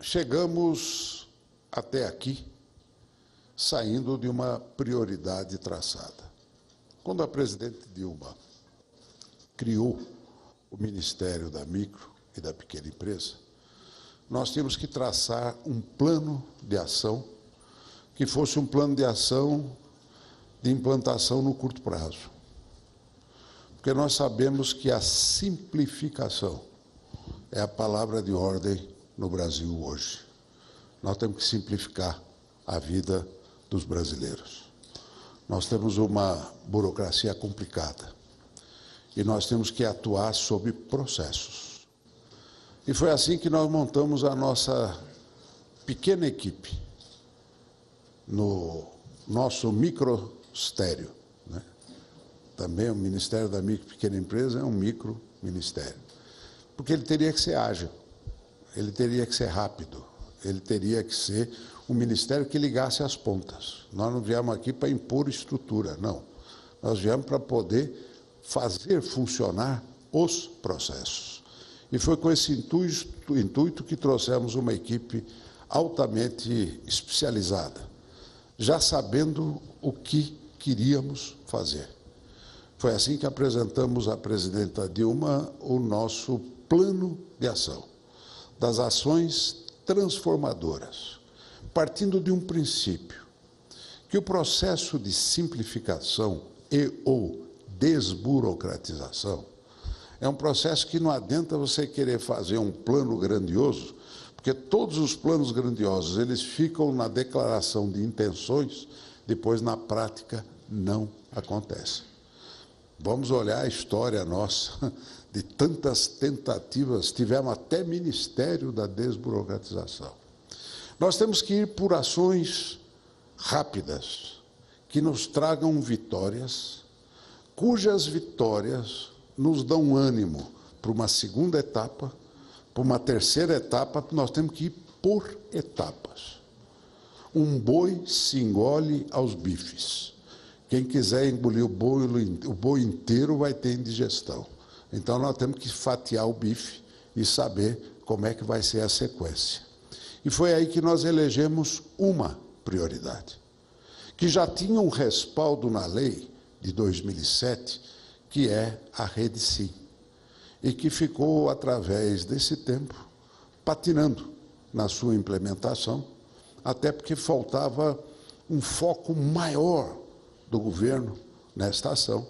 chegamos até aqui saindo de uma prioridade traçada. Quando a presidente Dilma criou o Ministério da Micro e da Pequena Empresa, nós tínhamos que traçar um plano de ação que fosse um plano de ação de implantação no curto prazo. Porque nós sabemos que a simplificação é a palavra de ordem no Brasil hoje. Nós temos que simplificar a vida dos brasileiros. Nós temos uma burocracia complicada e nós temos que atuar sob processos. E foi assim que nós montamos a nossa pequena equipe no nosso microstério, né? Também o Ministério da Micro e Pequena Empresa é um micro-ministério, porque ele teria que ser ágil, ele teria que ser rápido, ele teria que ser um ministério que ligasse as pontas. Nós não viemos aqui para impor estrutura, não. Nós viemos para poder fazer funcionar os processos. E foi com esse intuito que trouxemos uma equipe altamente especializada, já sabendo o que queríamos fazer. Foi assim que apresentamos à presidenta Dilma o nosso plano de ação, das ações transformadoras, partindo de um princípio, que o processo de simplificação e ou desburocratização é um processo que não adianta você querer fazer um plano grandioso, porque todos os planos grandiosos, eles ficam na declaração de intenções, depois na prática não acontece. Vamos olhar a história nossa, de tantas tentativas, tivemos até Ministério da Desburocratização. Nós temos que ir por ações rápidas, que nos tragam vitórias, cujas vitórias nos dão ânimo para uma segunda etapa, para uma terceira etapa, nós temos que ir por etapas. Um boi se engole aos bifes. Quem quiser engolir o boi inteiro vai ter indigestão. Então, nós temos que fatiar o bife e saber como é que vai ser a sequência. E foi aí que nós elegemos uma prioridade, que já tinha um respaldo na lei de 2007, que é a Rede Sim, e que ficou, através desse tempo, patinando na sua implementação, até porque faltava um foco maior do governo nesta ação.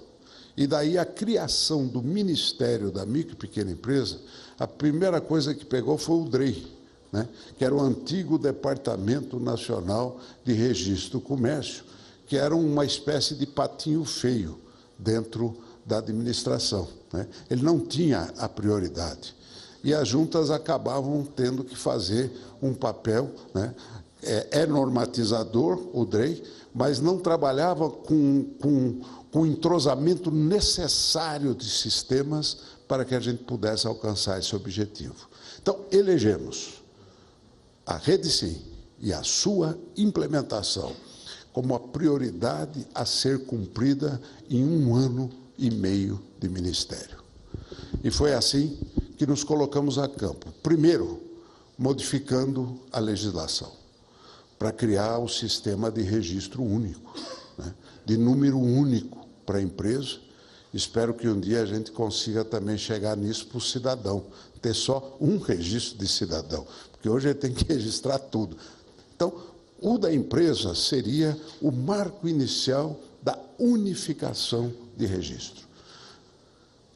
E daí a criação do Ministério da Micro e Pequena Empresa, a primeira coisa que pegou foi o DREI, né? Que era o antigo Departamento Nacional de Registro do Comércio, que era uma espécie de patinho feio dentro da administração, né? Ele não tinha a prioridade. E as juntas acabavam tendo que fazer um papel, né? É normatizador, o DREI, mas não trabalhava com o entrosamento necessário de sistemas para que a gente pudesse alcançar esse objetivo. Então, elegemos a Rede Sim e a sua implementação como a prioridade a ser cumprida em 1 ano e meio de ministério. E foi assim que nos colocamos a campo. Primeiro, modificando a legislação, para criar o sistema de registro único, né, de número único para a empresa. Espero que um dia a gente consiga também chegar nisso para o cidadão, ter só um registro de cidadão, porque hoje ele tem que registrar tudo. Então, o da empresa seria o marco inicial da unificação de registro.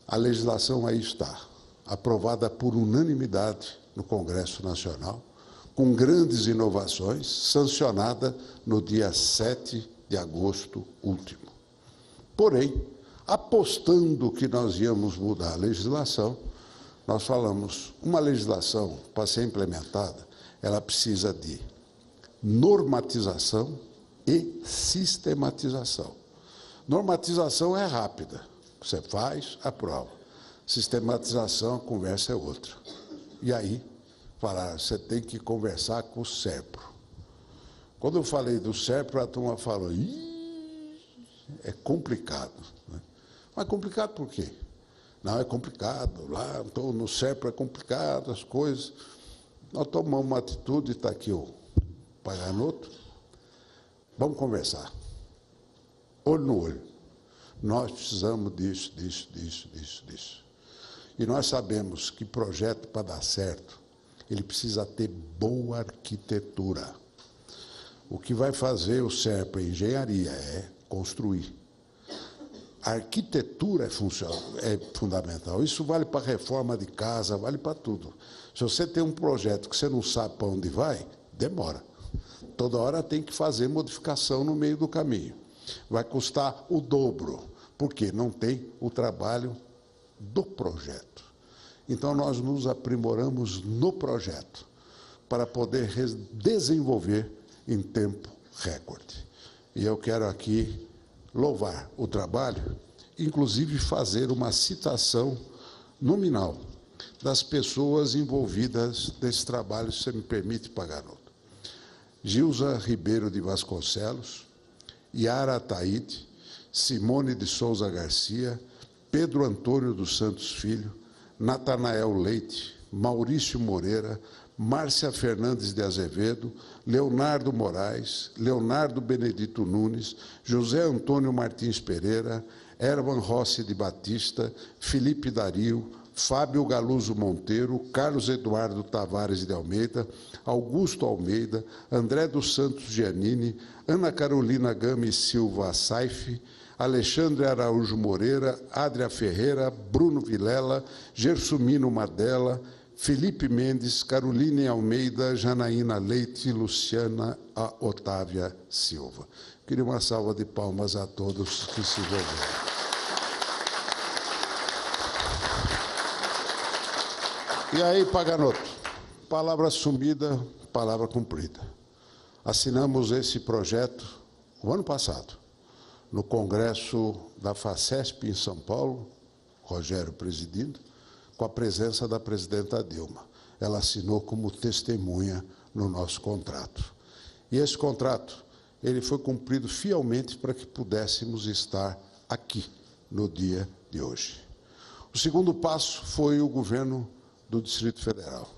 A legislação aí está, aprovada por unanimidade no Congresso Nacional, com grandes inovações, sancionada no dia 7 de agosto último. Porém, apostando que nós íamos mudar a legislação, nós falamos, uma legislação, para ser implementada, ela precisa de normatização e sistematização. Normatização é rápida, você faz, aprova. Sistematização, a conversa é outra. E aí, falaram, você tem que conversar com o SERPRO. Quando eu falei do SERPRO, a turma falou, é complicado. Né? Mas complicado por quê? Não, é complicado, lá no SERPRO é complicado, as coisas. nós tomamos uma atitude, está aqui o Paganoto, vamos conversar, olho no olho. Nós precisamos disso. E nós sabemos que projeto, para dar certo, ele precisa ter boa arquitetura. O que vai fazer o SERPRA engenharia é construir. A arquitetura é fundamental. Isso vale para reforma de casa, vale para tudo. Se você tem um projeto que você não sabe para onde vai, demora. Toda hora tem que fazer modificação no meio do caminho. Vai custar o dobro, porque não tem o trabalho do projeto. Então, nós nos aprimoramos no projeto para poder desenvolver em tempo recorde. E eu quero aqui louvar o trabalho, inclusive fazer uma citação nominal das pessoas envolvidas nesse trabalho, se você me permite, Paganoto. Gilza Ribeiro de Vasconcelos, Yara Ataíde, Simone de Souza Garcia, Pedro Antônio dos Santos Filho, Natanael Leite, Maurício Moreira, Márcia Fernandes de Azevedo, Leonardo Moraes, Leonardo Benedito Nunes, José Antônio Martins Pereira, Ervan Rossi de Batista, Felipe Dario, Fábio Galuso Monteiro, Carlos Eduardo Tavares de Almeida, Augusto Almeida, André dos Santos Giannini, Ana Carolina Gami Silva Saife, Alexandre Araújo Moreira, Adria Ferreira, Bruno Vilela, Gersumino Madela, Felipe Mendes, Caroline Almeida, Janaína Leite e Luciana Otávia Silva. Queria uma salva de palmas a todos que se envolveram. E aí, Paganoto, palavra assumida, palavra cumprida. Assinamos esse projeto o ano passado, no Congresso da FACESP, em São Paulo, Rogério presidindo, com a presença da presidenta Dilma. Ela assinou como testemunha no nosso contrato. E esse contrato, ele foi cumprido fielmente para que pudéssemos estar aqui no dia de hoje. O segundo passo foi o governo do Distrito Federal.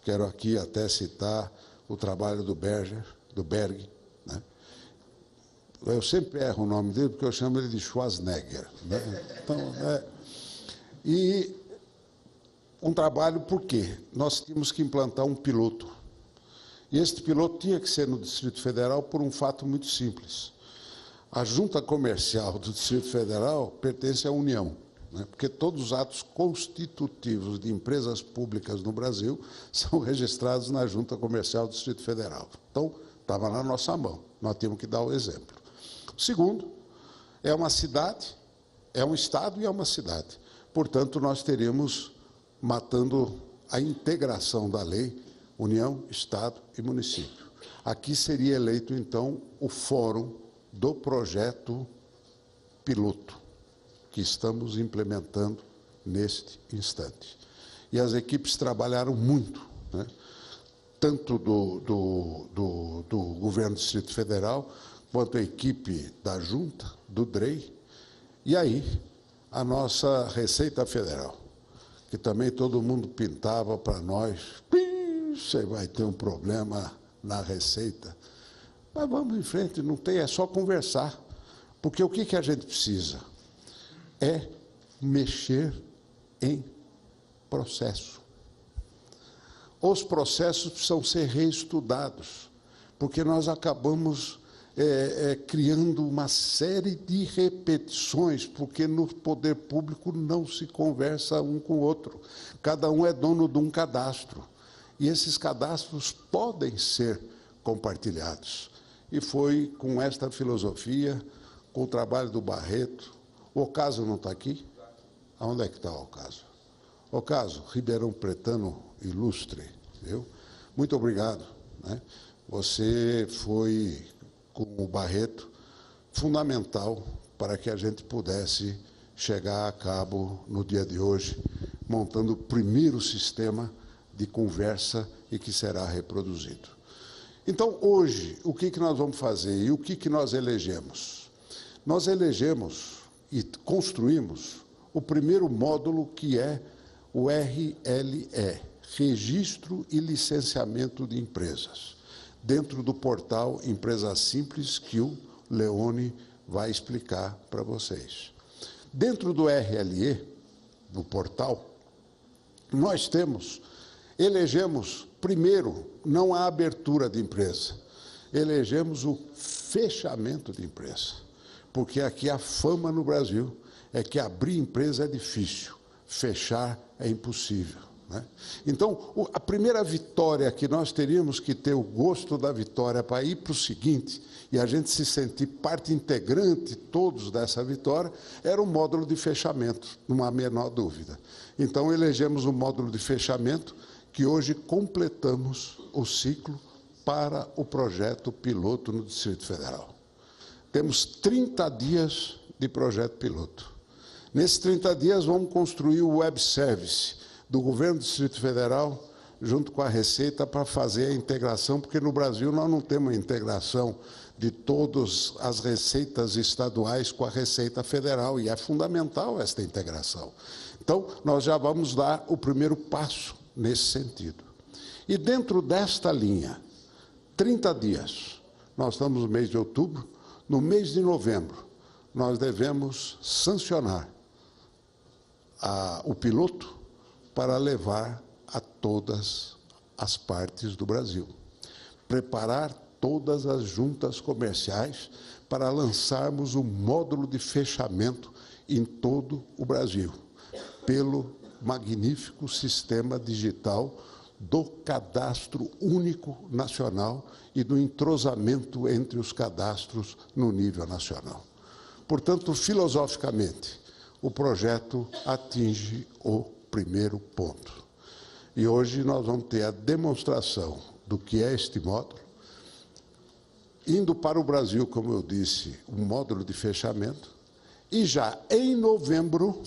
Quero aqui até citar o trabalho do Berg, né? Eu sempre erro o nome dele, porque eu chamo ele de Schwarzenegger, né? Então, e um trabalho, por quê? Nós tínhamos que implantar um piloto. E este piloto tinha que ser no Distrito Federal por um fato muito simples. A Junta Comercial do Distrito Federal pertence à União, né? Porque todos os atos constitutivos de empresas públicas no Brasil são registrados na Junta Comercial do Distrito Federal. Então, estava na nossa mão, nós tínhamos que dar o exemplo. O segundo, é uma cidade, é um estado e é uma cidade. Portanto, nós teríamos, matando a integração da lei, União, Estado e município. Aqui seria eleito, então, o fórum do projeto piloto, que estamos implementando neste instante. E as equipes trabalharam muito, né? Tanto do governo do Distrito Federal, quanto a equipe da Junta, do DREI, e aí a nossa Receita Federal, que também todo mundo pintava para nós, você vai ter um problema na Receita. Mas vamos em frente, não tem, é só conversar. Porque o que a gente precisa? É mexer em processo. Os processos precisam ser reestudados, porque nós acabamos criando uma série de repetições, porque no poder público não se conversa um com o outro. Cada um é dono de um cadastro. E esses cadastros podem ser compartilhados. E foi com esta filosofia, com o trabalho do Barreto. O Ocaso não está aqui? Onde é que está o Ocaso? Ocaso, Ribeirão Pretano ilustre, viu? Muito obrigado, né? Você foi, com o Barreto, fundamental para que a gente pudesse chegar a cabo, no dia de hoje, montando o primeiro sistema de conversa e que será reproduzido. Então, hoje, o que nós vamos fazer e o que nós elegemos? Nós elegemos e construímos o primeiro módulo, que é o RLE, registro e licenciamento de empresas, dentro do portal Empresa Simples, que o Leone vai explicar para vocês. Dentro do RLE, do portal, nós elegemos, primeiro, não a abertura de empresa, elegemos o fechamento de empresa, porque aqui a fama no Brasil é que abrir empresa é difícil, fechar é impossível, né? Então, a primeira vitória que nós teríamos que ter o gosto da vitória para ir para o seguinte, e a gente se sentir parte integrante todos dessa vitória, era o módulo de fechamento, não há a menor dúvida. Então, elegemos o módulo de fechamento, que hoje completamos o ciclo para o projeto piloto no Distrito Federal. Temos 30 dias de projeto piloto. Nesses 30 dias, vamos construir o web service do Governo do Distrito Federal, junto com a Receita, para fazer a integração, porque no Brasil nós não temos a integração de todas as receitas estaduais com a Receita Federal, e é fundamental esta integração. Então, nós já vamos dar o primeiro passo nesse sentido. E dentro desta linha, 30 dias, nós estamos no mês de outubro, no mês de novembro, nós devemos sancionar o piloto para levar a todas as partes do Brasil. Preparar todas as juntas comerciais para lançarmos um módulo de fechamento em todo o Brasil, pelo magnífico sistema digital do Cadastro Único Nacional e do entrosamento entre os cadastros no nível nacional. Portanto, filosoficamente, o projeto atinge o primeiro ponto. E hoje nós vamos ter a demonstração do que é este módulo, indo para o Brasil, como eu disse, um módulo de fechamento, e já em novembro,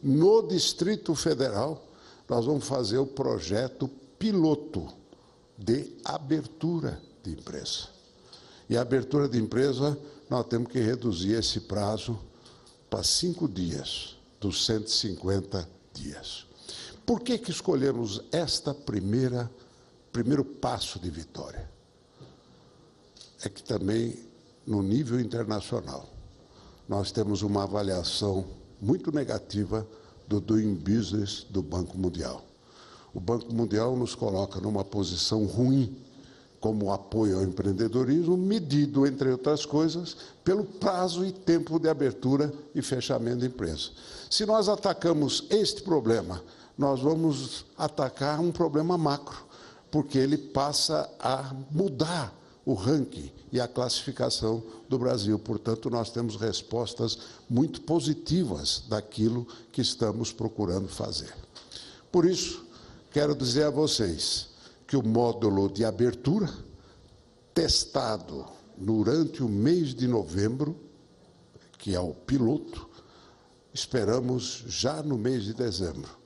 no Distrito Federal, nós vamos fazer o projeto piloto de abertura de empresa. E a abertura de empresa, nós temos que reduzir esse prazo para 5 dias, dos 150 dias. Por que escolhemos esta primeiro passo de vitória? É que também, no nível internacional, nós temos uma avaliação muito negativa do Doing Business do Banco Mundial. O Banco Mundial nos coloca numa posição ruim como apoio ao empreendedorismo, medido, entre outras coisas, pelo prazo e tempo de abertura e fechamento de empresa. Se nós atacamos este problema, nós vamos atacar um problema macro, porque ele passa a mudar o ranking e a classificação do Brasil. Portanto, nós temos respostas muito positivas daquilo que estamos procurando fazer. Por isso, quero dizer a vocês que o módulo de abertura, testado durante o mês de novembro, que é o piloto, esperamos já no mês de dezembro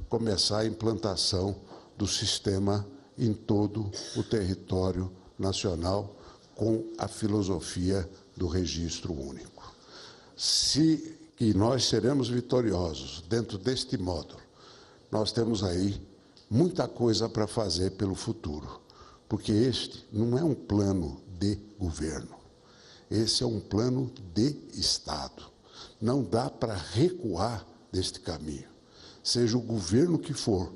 começar a implantação do sistema em todo o território nacional com a filosofia do registro único. Que nós seremos vitoriosos dentro deste módulo, nós temos aí muita coisa para fazer pelo futuro, porque este não é um plano de governo, esse é um plano de Estado. Não dá para recuar deste caminho. Seja o governo que for,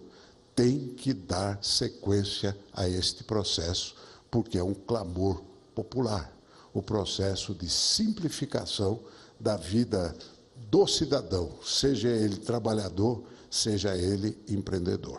tem que dar sequência a este processo, porque é um clamor popular, o processo de simplificação da vida do cidadão, seja ele trabalhador, seja ele empreendedor.